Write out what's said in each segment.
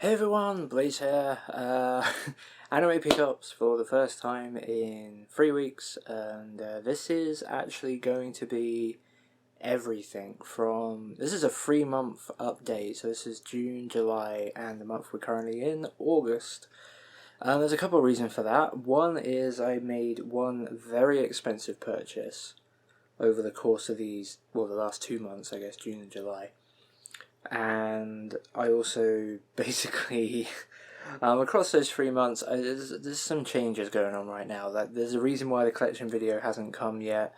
Hey everyone, Blaze here. Anime pickups for the first time in 3 weeks, and this is actually going to be everything from. This is a 3-month update, so this is June, July, and the month we're currently in, August. There's a couple of reasons for that. One is I made one very expensive purchase over the course of the last 2 months, I guess, June and July. And I also basically across those 3 months there's some changes going on right now. That there's a reason why the collection video hasn't come yet.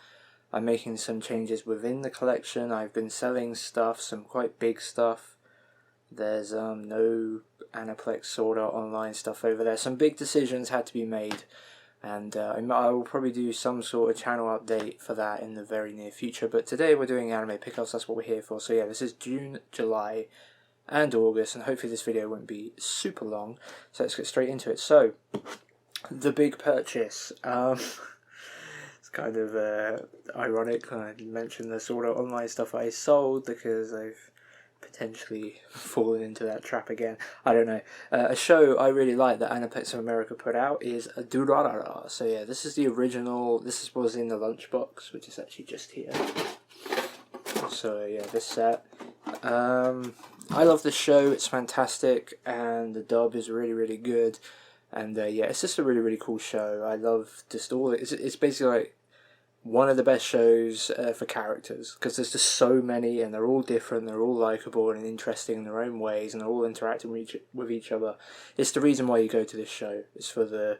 I'm making some changes within the collection. I've been selling stuff, some quite big stuff. There's no Aniplex Sword Art Online stuff over there. Some big decisions had to be made, and I will probably do some sort of channel update for that in the very near future. But today we're doing anime pickups, that's what we're here for. So yeah, this is June, July, and August, and hopefully this video won't be super long. So let's get straight into it. So, the big purchase. It's kind of ironic I mentioned the Sword Art Online stuff I sold, because I've potentially fallen into that trap again. I don't know. A show I really like that Aniplex of America put out is Durarara. So yeah, this is the original. This was in the lunchbox, which is actually just here. So yeah, this set. I love this show. It's fantastic, and the dub is really good. And yeah, it's just a really cool show. I love just all it. It's basically like one of the best shows for characters, because there's just so many, and they're all different, they're all likeable and interesting in their own ways, and they're all interacting with each other. It's the reason why you go to this show. It's for the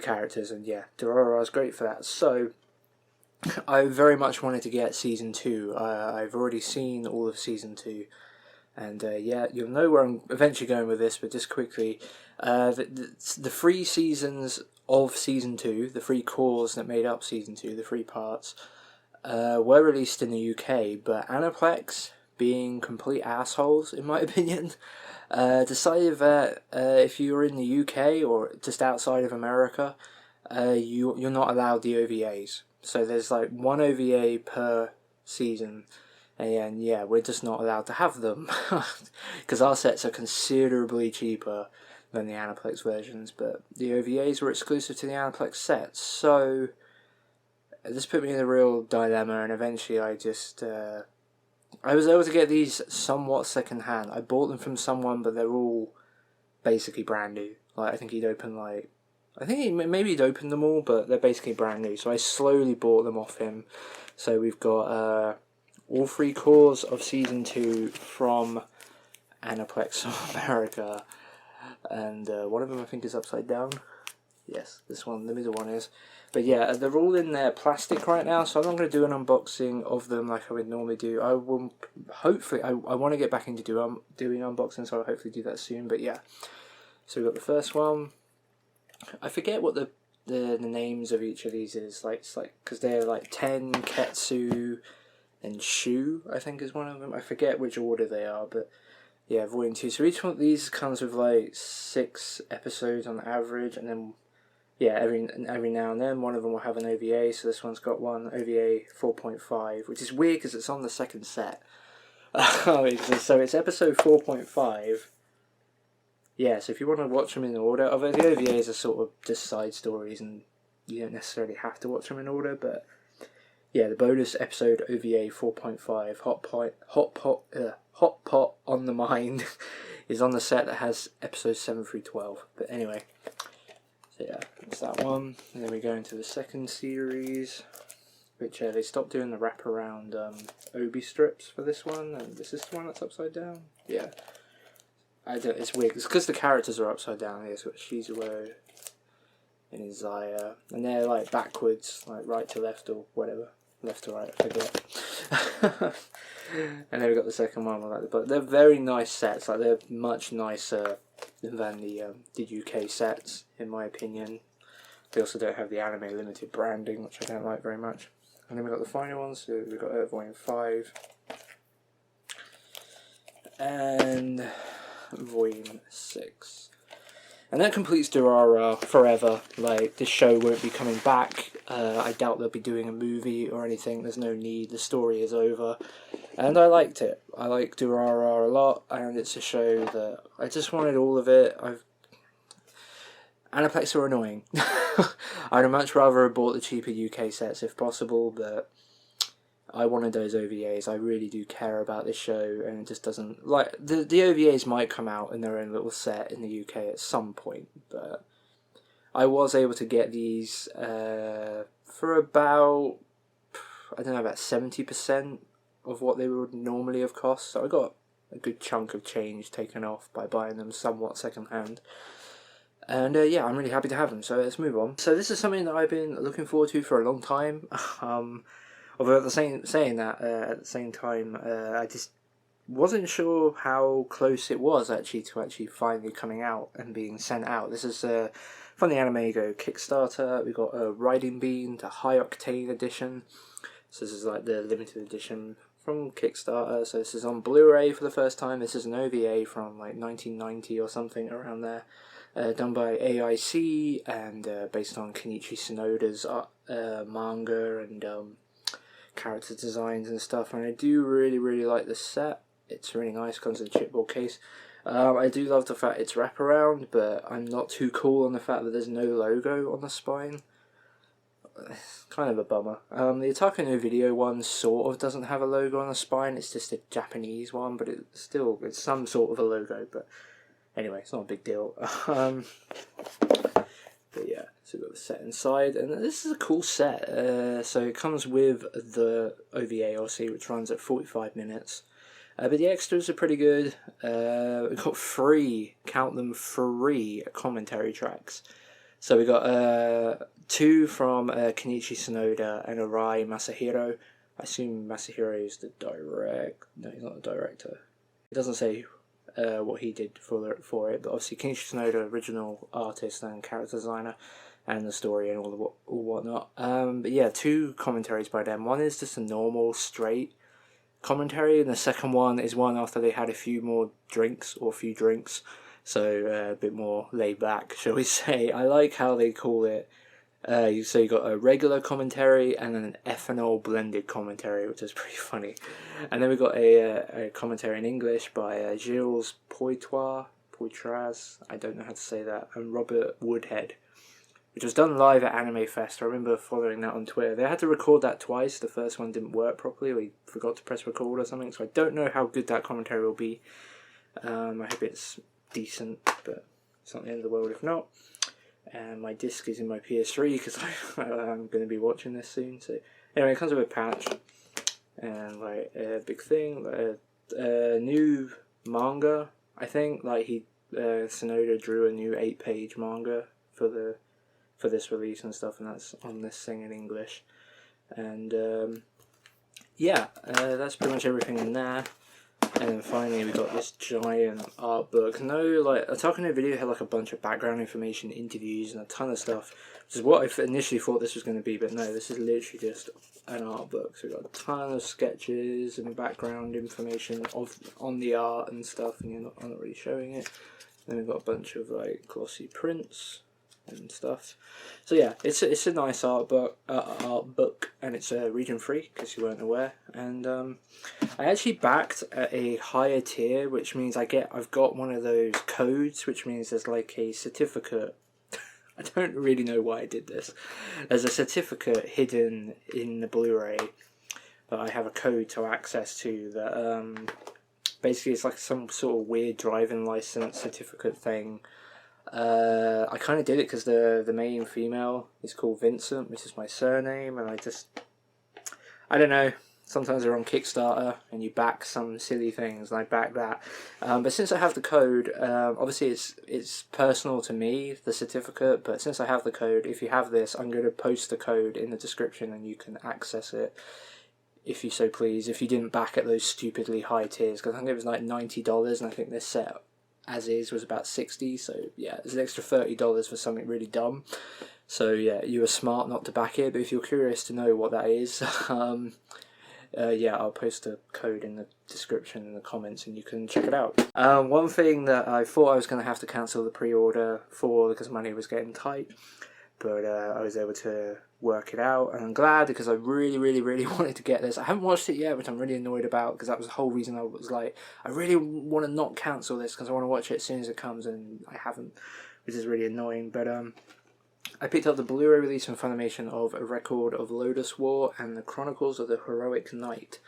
characters, and yeah, Durarara is great for that. So I very much wanted to get season 2. I've already seen all of season 2, and yeah, you'll know where I'm eventually going with this, but just quickly, the 3 seasons of season 2, the 3 cores that made up season 2, the 3 parts, were released in the UK, but Aniplex, being complete assholes in my opinion, decided that if you're in the UK or just outside of America, you're not allowed the OVAs. So there's like 1 OVA per season, and yeah, we're just not allowed to have them because our sets are considerably cheaper than the Aniplex versions, but the OVAs were exclusive to the Aniplex sets. So this put me in a real dilemma, and eventually I just I was able to get these somewhat second hand. I bought them from someone, but they're all basically brand new. Like, I think he'd opened maybe he'd opened them all, but they're basically brand new. So I slowly bought them off him. So we've got all 3 cores of season 2 from Aniplex of America. And one of them I think is upside down. Yes, this one, the middle one is. But yeah, they're all in their plastic right now, so I'm not going to do an unboxing of them like I would normally do. I will hopefully, I want to get back into doing unboxing, so I'll hopefully do that soon. But yeah, so we've got the first one. I forget what the names of each of these is. It's like because they're like Ten, Ketsu, and Shu, I think is one of them. I forget which order they are, but yeah, Volume 2. So each one of these comes with like 6 episodes on average, and then yeah, every now and then one of them will have an OVA. So this one's got one OVA 4.5, which is weird because it's on the second set. So it's episode 4.5. Yeah, so if you want to watch them in order, although the OVAs are sort of just side stories and you don't necessarily have to watch them in order, but yeah, the bonus episode OVA 4.5, Hot Pot on the Mind, is on the set that has episodes 7 through 12. But anyway, so yeah, that's that one. And then we go into the second series, which they stopped doing the wraparound Obi strips for this one, and this is the one that's upside down. Yeah, it's weird. It's because the characters are upside down here. So it's Shizuo and Izaya, and they're like backwards, like right to left or whatever. Left to right, I forget. And then we got the second one, but they're very nice sets. Like, they're much nicer than the UK sets, in my opinion. They also don't have the anime limited branding, which I don't like very much. And then we got the final one, so we got Volume 5 and Volume 6. And that completes Durarara forever. Like, this show won't be coming back. I doubt they'll be doing a movie or anything. There's no need. The story is over. And I liked it. I like Durarara a lot, and it's a show that I just wanted all of it. Aniplex are annoying. I'd much rather have bought the cheaper UK sets if possible, but I wanted those OVAs. I really do care about this show, and it just doesn't... Like, the OVAs might come out in their own little set in the UK at some point, but I was able to get these for about, I don't know, about 70% of what they would normally have cost, so I got a good chunk of change taken off by buying them somewhat second hand. And yeah, I'm really happy to have them, so let's move on. So this is something that I've been looking forward to for a long time. Although at the same time, I just wasn't sure how close it was to finally coming out and being sent out. This is from the AnimEigo Kickstarter. We got a Riding Bean, the High Octane edition. So this is like the limited edition from Kickstarter. So this is on Blu-ray for the first time. This is an OVA from like 1990 or something around there. Done by AIC and based on Kenichi Sonoda's manga and character designs and stuff. And I do really like the set. It's really nice, comes in a chipboard case. I do love the fact it's wraparound, but I'm not too cool on the fact that there's no logo on the spine. It's kind of a bummer. The Ataka no Video one sort of doesn't have a logo on the spine. It's just a Japanese one, but it's some sort of a logo. But anyway, it's not a big deal. But yeah, so we've got the set inside, and this is a cool set. So it comes with the OVA, obviously, which runs at 45 minutes. But the extras are pretty good. We've got count them, 3 commentary tracks. So we got 2 from Kenichi Sonoda and Arai Masahiro. I assume Masahiro is the no, he's not the director. It doesn't say what he did for it, but obviously Kenichi Sonoda, original artist and character designer, and the story and all whatnot. But yeah, 2 commentaries by them. One is just a normal, straight commentary, and the second one is one after they had a few drinks, so a bit more laid back, shall we say. I like how they call it. So you got a regular commentary and then an ethanol blended commentary, which is pretty funny. And then we got a commentary in English by Gilles Poitras, I don't know how to say that, and Robert Woodhead, which was done live at Anime Fest. I remember following that on Twitter. They had to record that twice. The first one didn't work properly. We forgot to press record or something, so I don't know how good that commentary will be. I hope it's decent, but it's not the end of the world if not. And my disc is in my PS3 because I'm going to be watching this soon. So anyway, it comes with a patch and like a big thing, a new manga. I think like Sonoda drew a new 8-page manga for this release and stuff, and that's on this thing in English. And yeah, that's pretty much everything in there. And then finally we got this giant art book. Ataka no Video had like a bunch of background information, interviews, and a ton of stuff, which is what I initially thought this was going to be, but no, this is literally just an art book. So we've got a ton of sketches and background information on the art and stuff, and I'm not really showing it. Then we've got a bunch of like glossy prints and stuff. So yeah, it's a nice art book, and it's region free, because you weren't aware. And I actually backed at a higher tier, which means I've got one of those codes, which means there's like a certificate. I don't really know why I did this. There's a certificate hidden in the Blu-ray that I have a code to access to. That basically it's like some sort of weird driving license certificate thing. I kind of did it because the main female is called Vincent, which is my surname, and I don't know, sometimes they're on Kickstarter and you back some silly things, and I back that. But since I have the code, obviously it's personal to me, the certificate, but since I have the code, if you have this, I'm going to post the code in the description and you can access it if you so please, if you didn't back at those stupidly high tiers, because I think it was like $90, and I think this set as is was about $60, so yeah, there's an extra $30 for something really dumb. So yeah, you were smart not to back it, but if you're curious to know what that is, yeah, I'll post a code in the description in the comments and you can check it out. One thing that I thought I was going to have to cancel the pre-order for because money was getting tight, but I was able to work it out, and I'm glad because I really wanted to get this. I haven't watched it yet, which I'm really annoyed about because that was the whole reason I was like, I really want to not cancel this because I want to watch it as soon as it comes, and I haven't, which is really annoying. But I picked up the Blu-ray release from Funimation of A Record of Lodoss War and the Chronicles of the Heroic Knight,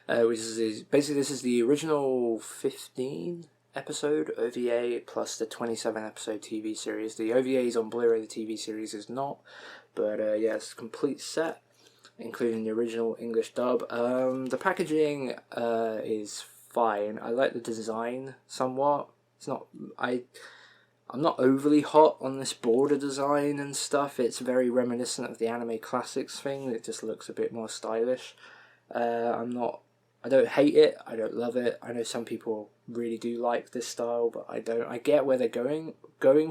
which is basically, this is the original 15 episode OVA plus the 27 episode TV series. The OVA is on Blu-ray, the TV series is not, but yeah, it's a complete set, including the original English dub. The packaging is fine. I like the design somewhat. It's not, I'm not overly hot on this border design and stuff. It's very reminiscent of the anime classics thing. It just looks a bit more stylish. I don't hate it. I don't love it. I know some people really do like this style, but I don't. I get where they're going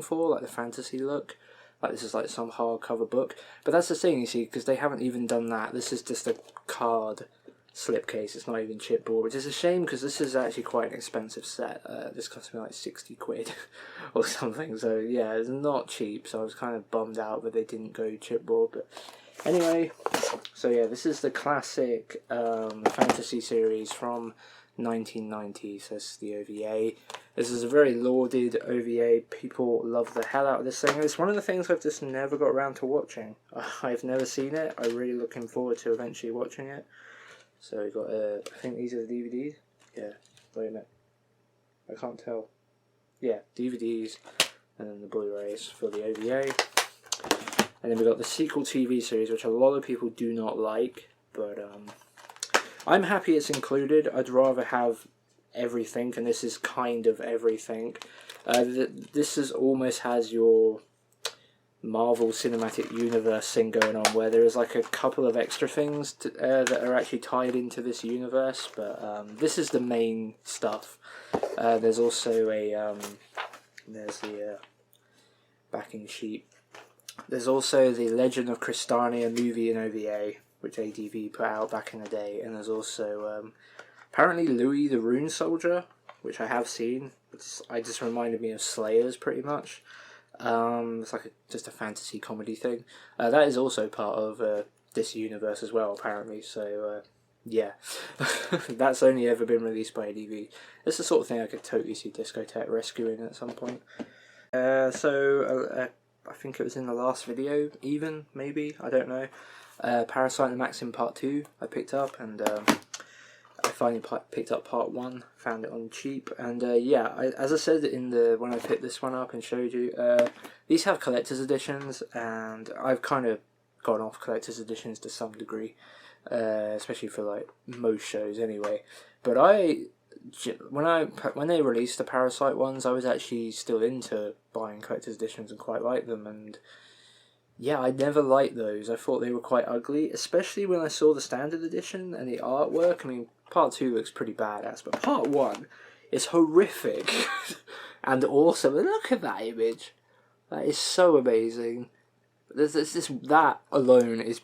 for, like the fantasy look. Like this is like some hardcover book. But that's the thing, you see, because they haven't even done that. This is just a card slipcase. It's not even chipboard, which is a shame because this is actually quite an expensive set. This cost me like 60 quid or something. So yeah, it's not cheap. So I was kind of bummed out that they didn't go chipboard. But anyway, so yeah, this is the classic fantasy series from 1990. So this is the OVA. This is a very lauded OVA. People love the hell out of this thing. It's one of the things I've just never got around to watching. I've never seen it. I'm really looking forward to eventually watching it. So we've got, I think these are the DVDs. Yeah, wait a minute. I can't tell. Yeah, DVDs, and then the Blu-rays for the OVA. And then we've got the sequel TV series, which a lot of people do not like, but I'm happy it's included. I'd rather have everything, and this is kind of everything. This is almost has your Marvel Cinematic Universe thing going on, where there is like a couple of extra things that are actually tied into this universe, but this is the main stuff. There's also a there's the backing sheet. There's also the Legend of Crystania movie and OVA, which ADV put out back in the day, and there's also apparently Louis the Rune Soldier, which I have seen. I just reminded me of Slayers pretty much. It's like just a fantasy comedy thing. That is also part of this universe as well, apparently. So yeah, that's only ever been released by ADV. It's the sort of thing I could totally see Discotek rescuing at some point. I think it was in the last video, even maybe, I don't know. Parasyte the Maxim Part 2 I picked up, and I finally picked up Part 1, found it on cheap, and yeah, as I said when I picked this one up and showed you, these have collector's editions, and I've kind of gone off collector's editions to some degree, especially for like most shows anyway. But when they released the Parasyte ones, I was actually still into buying collector's editions and quite liked them, and yeah, I never liked those. I thought they were quite ugly, especially when I saw the standard edition and the artwork. I mean, Part 2 looks pretty badass, but Part 1 is horrific and awesome. And look at that image. That is so amazing. That alone is,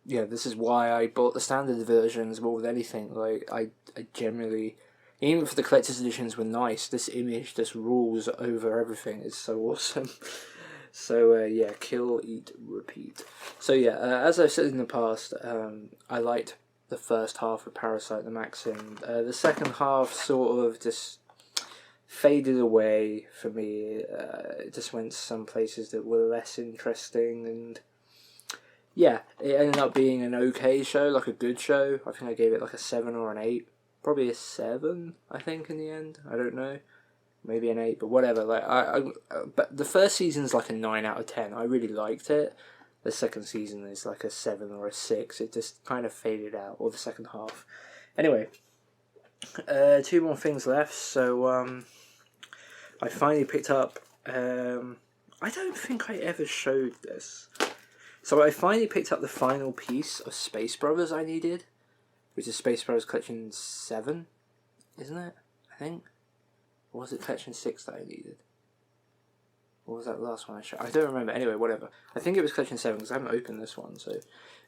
yeah, this is why I bought the standard versions more than anything. Like, I generally, even if the collector's editions were nice, this image just rules over everything. It's so awesome. So yeah, kill, eat, repeat. So yeah, as I've said in the past, I liked the first half of Parasyte the Maxim. The second half sort of just faded away for me. It just went some places that were less interesting, and yeah, it ended up being an okay show, like a good show. I think I gave it like a 7 or an 8. Probably a 7, I think, in the end. I don't know. Maybe an 8, but whatever. Like but the first season's like a 9 out of 10. I really liked it. The second season is like a 7 or a 6. It just kind of faded out, or the second half. Anyway, 2 more things left. So I finally picked up. I don't think I ever showed this. So I finally picked up the final piece of Space Brothers I needed, which is Space Brothers Collection 7, isn't it? I think. Or was it Collection 6 that I needed? Or was that the last one I showed? I don't remember. Anyway, whatever. I think it was Collection 7 because I haven't opened this one. So,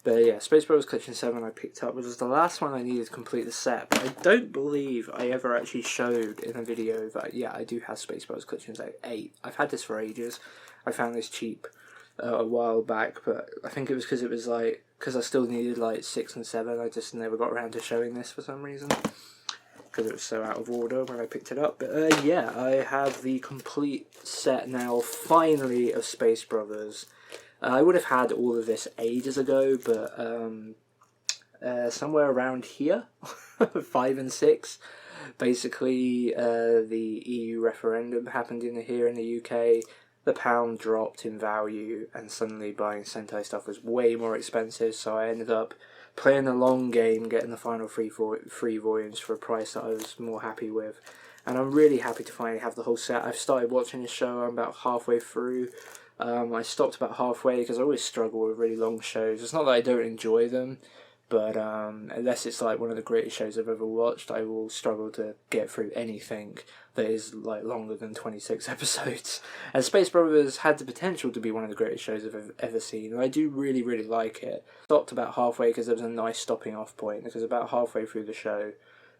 but yeah, Space Brothers Collection 7 I picked up, which was the last one I needed to complete the set. But I don't believe I ever actually showed in a video that, yeah, I do have Space Brothers Collection 8. I've had this for ages. I found this cheap a while back, but I think it was because because I still needed like 6 and 7. I just never got around to showing this for some reason, because it was so out of order when I picked it up. But yeah, I have the complete set now, finally, of Space Brothers. I would have had all of this ages ago, but somewhere around here, 5 and 6, basically the EU referendum happened here in the UK. The pound dropped in value, and suddenly buying Sentai stuff was way more expensive, so I ended up playing the long game, getting the final free volumes for a price that I was more happy with. And I'm really happy to finally have the whole set. I've started watching the show, I'm about halfway through. I stopped about halfway because I always struggle with really long shows. It's not that I don't enjoy them, but unless it's like one of the greatest shows I've ever watched, I will struggle to get through anything that is like longer than 26 episodes. And Space Brothers had the potential to be one of the greatest shows I've ever seen, and I do really, really like it. Stopped about halfway because there was a nice stopping off point, because about halfway through the show,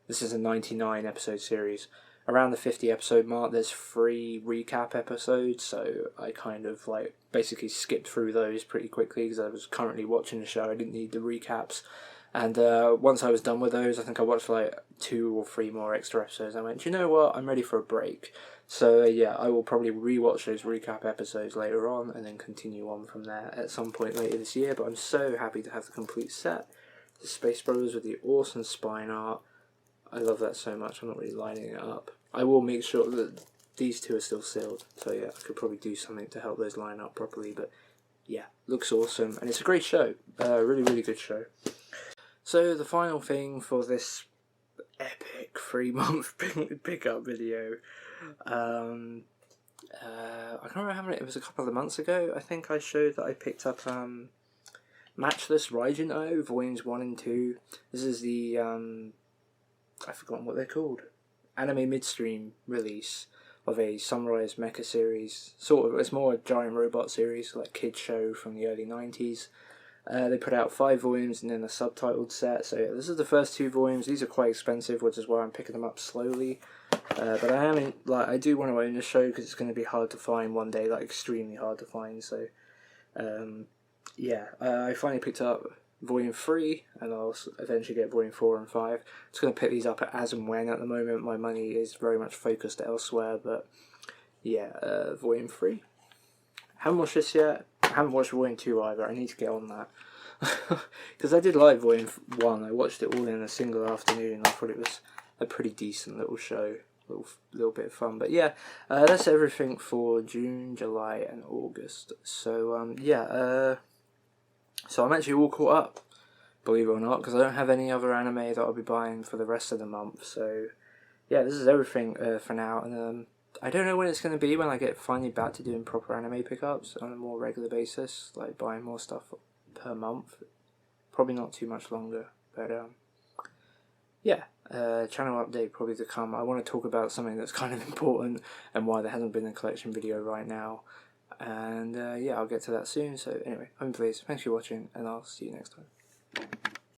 this is a 99 episode series, around the 50 episode mark there's 3 recap episodes, so I kind of like basically skipped through those pretty quickly because I was currently watching the show. I didn't need the recaps. And once I was done with those, I think I watched like 2 or 3 more extra episodes. I went, you know what, I'm ready for a break. So yeah, I will probably rewatch those recap episodes later on and then continue on from there at some point later this year. But I'm so happy to have the complete set. The Space Brothers with the awesome spine art. I love that so much, I'm not really lining it up. I will make sure that these 2 are still sealed. So yeah, I could probably do something to help those line up properly. But yeah, looks awesome. And it's a great show. Really, really good show. So the final thing for this epic 3-month pickup video, I can't remember how many, it was a couple of months ago, I think I showed that I picked up Matchless Raijin-O, Volumes 1 and 2. This is the, I've forgotten what they're called, anime midstream release of a Sunrise Mecha series. Sort of, it's more a giant robot series, like kids show from the early 90s. They put out 5 volumes and then a subtitled set. So yeah, this is the first 2 volumes. These are quite expensive, which is why I'm picking them up slowly. But I do want to own this show because it's going to be hard to find one day, like extremely hard to find. So yeah, I finally picked up Volume 3, and I'll eventually get Volume 4 and 5. I'm just going to pick these up as and when. At the moment, my money is very much focused elsewhere. But yeah, Volume 3. Haven't watched this yet. I haven't watched Volume 2 either. I need to get on that. Because I did like Volume 1. I watched it all in a single afternoon. I thought it was a pretty decent little show. Little bit of fun. But yeah, that's everything for June, July and August. So yeah, so I'm actually all caught up, believe it or not, because I don't have any other anime that I'll be buying for the rest of the month. So yeah, this is everything for now. And I don't know when it's going to be when I get finally back to doing proper anime pickups on a more regular basis, like buying more stuff per month. Probably not too much longer, but yeah, channel update probably to come. I want to talk about something that's kind of important and why there hasn't been a collection video right now. And yeah, I'll get to that soon. So anyway, I'm pleased. Thanks for watching, and I'll see you next time.